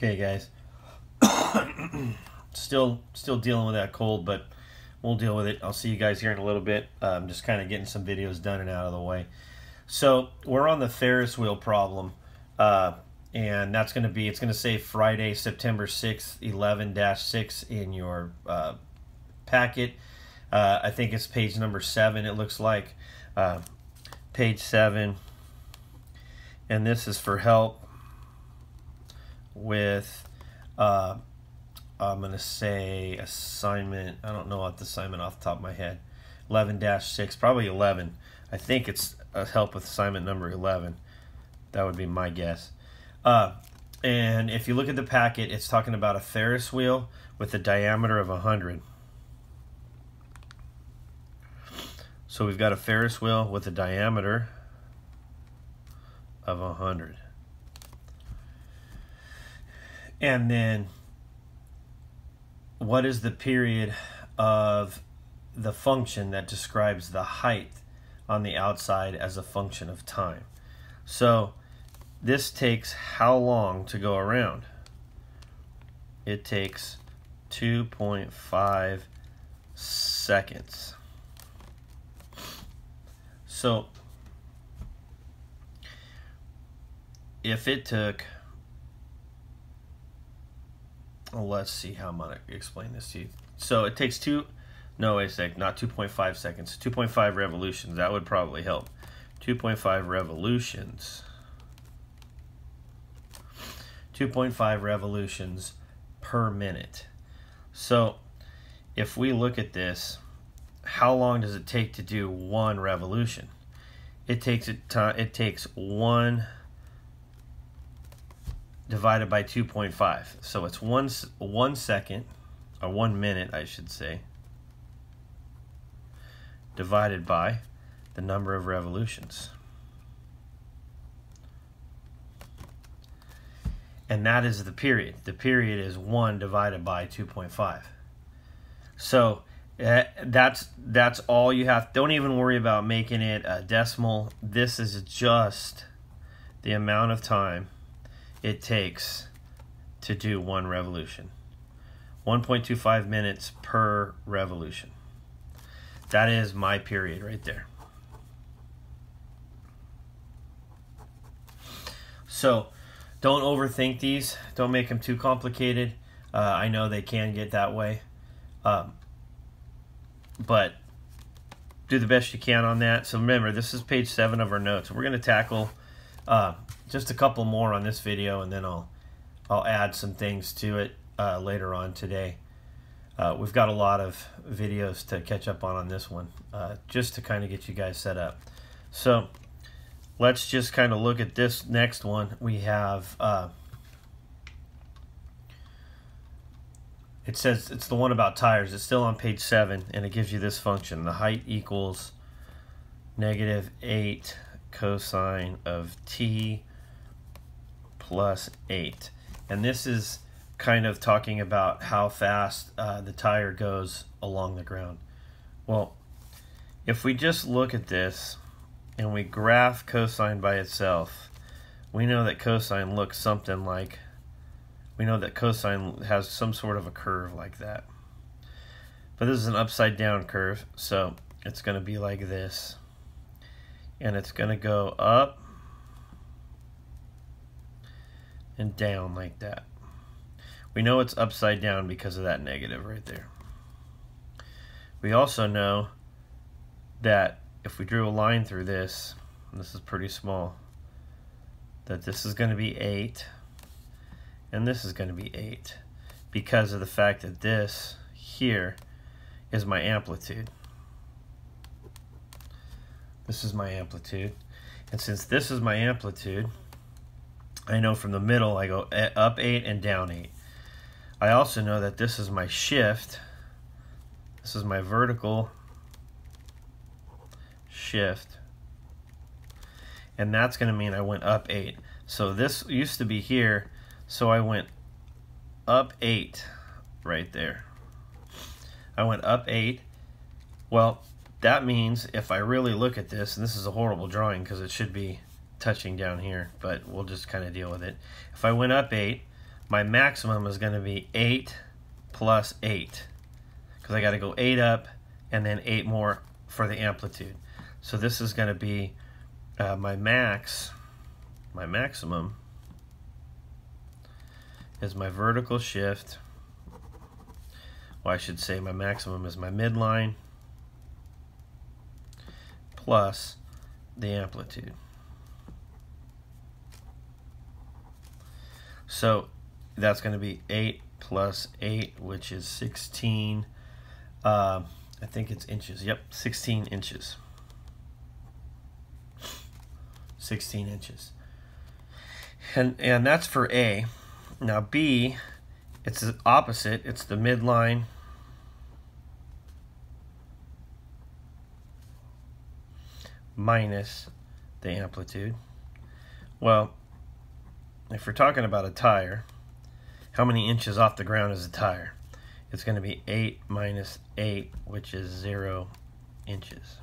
Okay, guys. still dealing with that cold, but we'll deal with it. I'll see you guys here in a little bit. Just kind of getting some videos done and out of the way. So we're on the Ferris wheel problem, and that's going to be, it's going to say Friday, September 6th, 11-6 in your packet. I think it's page number 7, it looks like. Page 7. And this is for help with, I'm going to say assignment, I don't know what the assignment off the top of my head, 11-6, probably 11. I think it's a help with assignment number 11. That would be my guess. And if you look at the packet, it's talking about a Ferris wheel with a diameter of 100. So we've got a Ferris wheel with a diameter of 100. And then what is the period of the function that describes the height on the outside as a function of time? So this takes how long to go around? It takes 2.5 seconds. So if it took, well, let's see how I'm going to explain this to you. So it takes not 2.5 seconds, 2.5 revolutions. That would probably help. 2.5 revolutions. 2.5 revolutions per minute. So if we look at this, how long does it take to do one revolution? It takes 1 divided by 2.5. So it's 1 second, or 1 minute, I should say, divided by the number of revolutions. And that is the period. The period is 1 divided by 2.5. So that's all you have. Don't even worry about making it a decimal. This is just the amount of time it takes to do one revolution. 1.25 minutes per revolution. That is my period right there. So don't overthink these. Don't make them too complicated. I know they can get that way. But do the best you can on that. So remember, this is page 7 of our notes. We're going to tackle just a couple more on this video, and then I'll add some things to it later on today. We've got a lot of videos to catch up on this one, just to kind of get you guys set up. So let's just kind of look at this next one. We have, it says it's the one about tires. It's still on page 7, and it gives you this function. The height equals -8 cosine of t plus 8. And this is kind of talking about how fast the tire goes along the ground. Well, if we just look at this and we graph cosine by itself, we know that cosine looks something like, we know that cosine has some sort of a curve like that. But this is an upside down curve, so it's going to be like this. And it's going to go up and down like that. We know it's upside down because of that negative right there. We also know that if we drew a line through this, and this is pretty small, that this is going to be 8, and this is going to be 8, because of the fact that this here is my amplitude. This is my amplitude. And since this is my amplitude, I know from the middle I go up 8 and down 8. I also know that this is my shift. This is my vertical shift. And that's going to mean I went up 8. So this used to be here, so I went up 8 right there. I went up 8. Well, that means if I really look at this, and this is a horrible drawing because it should be touching down here, but we'll just kind of deal with it. If I went up 8, my maximum is going to be 8 plus 8, because I got to go 8 up and then 8 more for the amplitude. So this is going to be my maximum is my vertical shift. Well, I should say my maximum is my midline plus the amplitude. So that's going to be 8 plus 8, which is 16. I think it's inches. Yep, 16 inches. 16 inches. And that's for A. Now B, it's the opposite. It's the midline minus the amplitude. Well, if we're talking about a tire, how many inches off the ground is a tire? It's going to be 8 minus 8, which is 0 inches.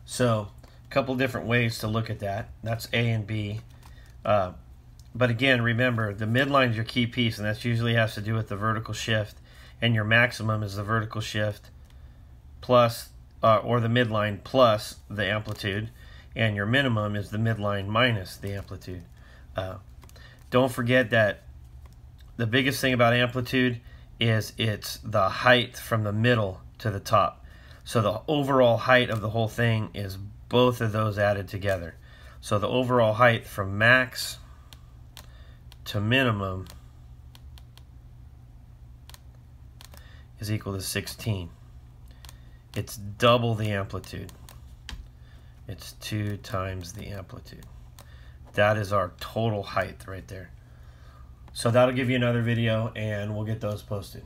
So a couple different ways to look at that. That's A and B. But again, remember, the midline is your key piece, and that usually has to do with the vertical shift, and your maximum is the vertical shift plus, or the midline plus the amplitude, and your minimum is the midline minus the amplitude. Don't forget that the biggest thing about amplitude is it's the height from the middle to the top. So the overall height of the whole thing is both of those added together. So the overall height from max to minimum is equal to 16. It's double the amplitude. It's 2 times the amplitude. That is our total height right there. So that'll give you another video, and we'll get those posted.